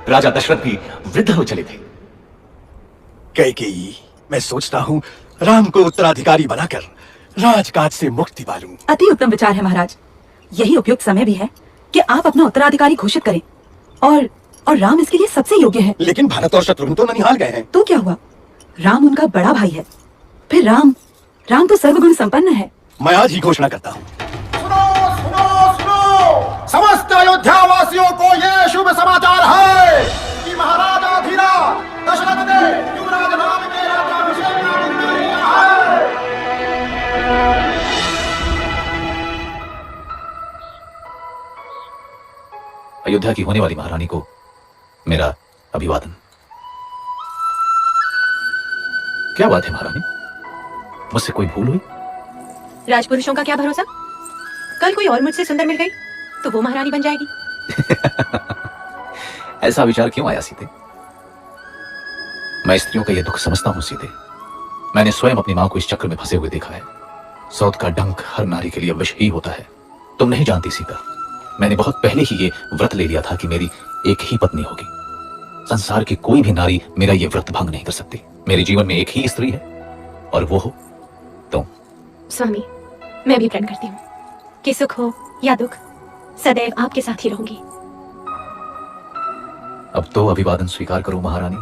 राजा दशरथ भी वृद्ध हो चले थे। कैकेयी, मैं सोचता हूँ राम को उत्तराधिकारी बनाकर राजकाज से मुक्ति पालूं। अति उत्तम विचार है महाराज। यही उपयुक्त समय भी है कि आप अपना उत्तराधिकारी घोषित करें और राम इसके लिए सबसे योग्य है। लेकिन भरत और शत्रुघ्न तो ननिहाल गए हैं। तो क्या हुआ? राम उनका बड़ा भाई है। फिर राम तो सर्वगुण संपन्न है। मैं आज ही घोषणा करता हूँ। सुनो सुनो सुनो, समस्त अयोध्या वासियों को ये शुभ समाचार है कि महाराजा धीराज दशरथ ने युवराज राम के राज्याभिषेक का निर्णय लिया है। अयोध्या की होने वाली महारानी को मेरा अभिवादन। क्या बात है महारानी, मुझसे कोई भूल हुई? राजपुरुषों का क्या भरोसा, कल कोई और मुझसे सुंदर मिल गई तो वो महारानी बन जाएगी। ऐसा विचार क्यों आया सीते? मैं स्त्रियों का यह दुख समझता हूं सीते। मैंने स्वयं अपनी मां को इस चक्र में फंसे हुए देखा है। सौत का डंक हर नारी के लिए विष ही होता है। तुम नहीं जानती सीता, मैंने बहुत पहले ही ये व्रत ले लिया था कि मेरी एक ही पत्नी होगी। संसार की कोई भी नारी मेरा ये व्रत भंग नहीं कर सकती। मेरे जीवन में एक ही स्त्री है और वो हो तुम। स्वामी, मैं भी प्रण करती हूँ कि सुख हो या दुख सदैव आपके साथ ही रहूंगी। अब तो अभिवादन स्वीकार करो महारानी।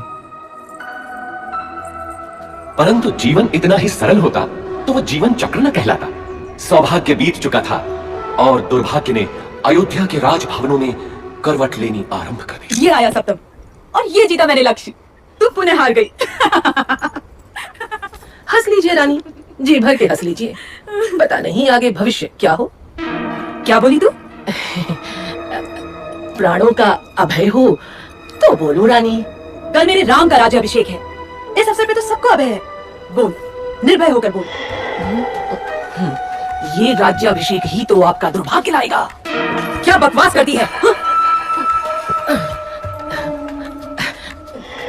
परंतु जीवन इतना ही सरल होता तो वो जीवन चक्र न कहलाता। सौभाग्य बीत चुका था और दुर्भाग्य ने अयोध्या के राजभवनों में करवट लेनी आरंभ कर दी। ये आया सप्तम और ये जीता मैंने लक्ष्य। तू पुनः हार गई। हंस लीजिए रानी, जी भर के हंस लीजिए। पता नहीं आगे भविष्य क्या हो। क्या बोली तू? प्राणों का अभय हो तो बोलो रानी। कल मेरे राम का राज्याभिषेक है। इस अवसर पे तो सबको अभय है। बोल, निर्भय होकर बोल। ये राज्याभिषेक ही तो आपका दुर्भाग्य लाएगा। क्या बकवास करती है?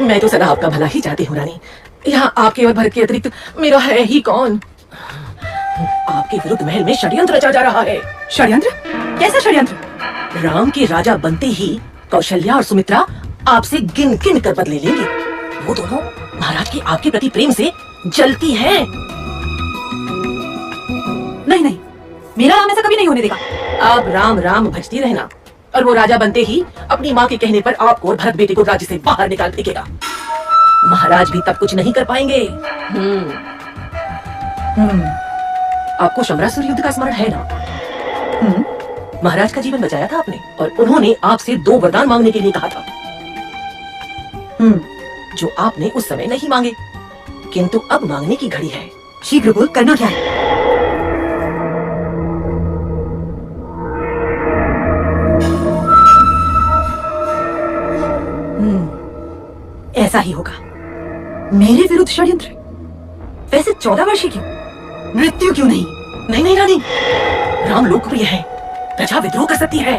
मैं तो सदा आपका भला ही चाहती हूँ रानी। यहाँ आपके और भरत के अतिरिक्त मेरा है ही कौन। आपके विरुद्ध महल में षड्यंत्र रचा जा रहा है। षड्यंत्र? कैसा षड्यंत्र? राम के राजा बनते ही कौशल्या और सुमित्रा आपसे गिन गिन कर बदले लेंगे। वो दोनों महाराज के आपके प्रति प्रेम से जलती हैं। नहीं, मेरा राम ऐसा कभी नहीं होने देगा। आप राम राम भजती रहना और वो राजा बनते ही अपनी माँ के कहने पर आपको और भरत बेटे को राज्य से बाहर निकाल फेंकेगा। महाराज भी तब कुछ नहीं कर पाएंगे। आपको शंबरासुर युद्ध का स्मरण है ना? महाराज का जीवन बचाया था आपने और उन्होंने आपसे 2 वरदान मांगने के लिए कहा था, जो आपने उस समय नहीं मांगे, किंतु अब मांगने की घड़ी है। शीघ्र बोल, करना क्या है? ऐसा ही होगा। मेरे विरुद्ध षड्यंत्र? वैसे 14 वर्षीय क्यों? मृत्यु क्यों नहीं? नहीं रानी, राम लोकप्रिय है, प्रजा विद्रोह कर सकती है।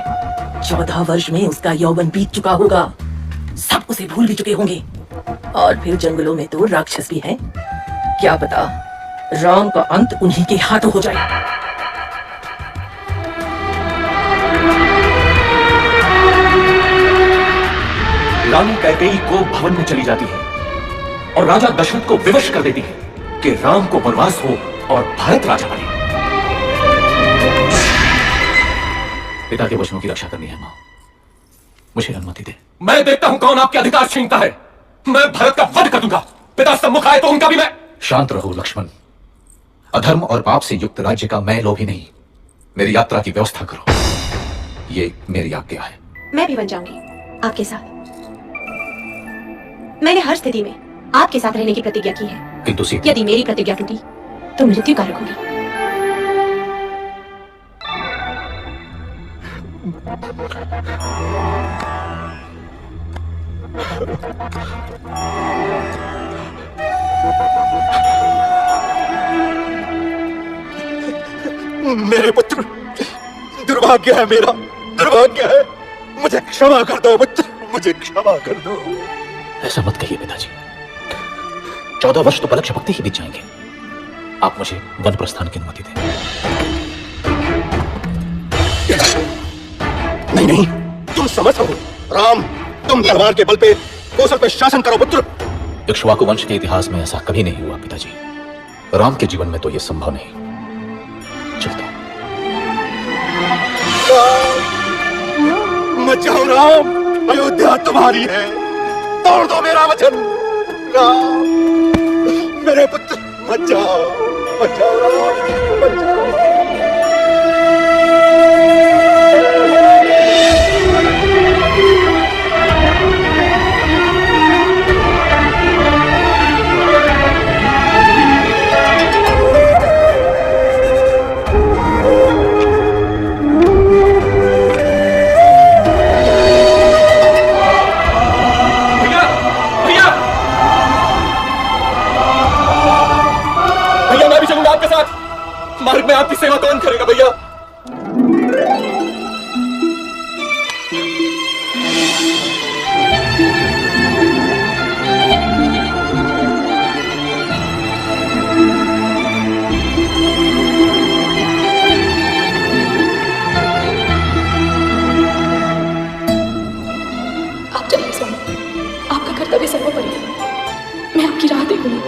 14 वर्ष में उसका यौवन बीत चुका होगा, सब उसे भूल भी चुके होंगे। और फिर जंगलों में तो राक्षस भी हैं। क्या पता राम का अंत उन्हीं के हाथों हो जाए। रानी कैकेयी को भवन में चली जाती है और राजा दशरथ को विवश कर देती है कि राम को वनवास हो और भारत राजा बने। पिता के वचनों की रक्षा करनी है मां, मुझे अनुमति दे। मैं देखता हूं कौन आपके अधिकार छीनता है। मैं भरत का वध कर दूंगा। पिता सम्मुख आए तो उनका भी मैं। शांत रहो लक्ष्मण। अधर्म और पाप से युक्त राज्य का मैं लोभी नहीं। मेरी यात्रा की व्यवस्था करो, ये मेरी आज्ञा है। मैं भी बन जाऊंगी आपके साथ। मैंने हर स्थिति में आपके साथ रहने की प्रतिज्ञा की है। किंतु सीता, यदि मेरी प्रतिज्ञा टूटी तो मृत्यु कारक होगी। मेरे पुत्र, दुर्भाग्य है मेरा, दुर्भाग्य है। मुझे क्षमा कर दो पुत्र, मुझे क्षमा कर दो। ऐसा मत कहिए पिताजी। 14 वर्ष तो पलक झपकते ही बीत जाएंगे। आप मुझे वन प्रस्थान की अनुमति दें। नहीं, तुम समझ हो, राम तुम तलवार के बल पे कौशल पे शासन करो पुत्र। इक्ष्वाकु वंश के इतिहास में ऐसा कभी नहीं हुआ पिताजी। राम के जीवन में तो यह संभव नहीं। चलता हूं। मत जाओ राम, अयोध्या तुम्हारी है, तोड़ दो मेरा वचन। राम मेरे पुत्र, मत जाओ राम, मत जाओ। भैया मैं भी चलूंगा आपके साथ। मार्ग में आपकी सेवा कौन करेगा भैया? आप चलिए स्वामी, आपका कर्तव्य सर्वोपरि है। मैं आपकी राह देखूंगी।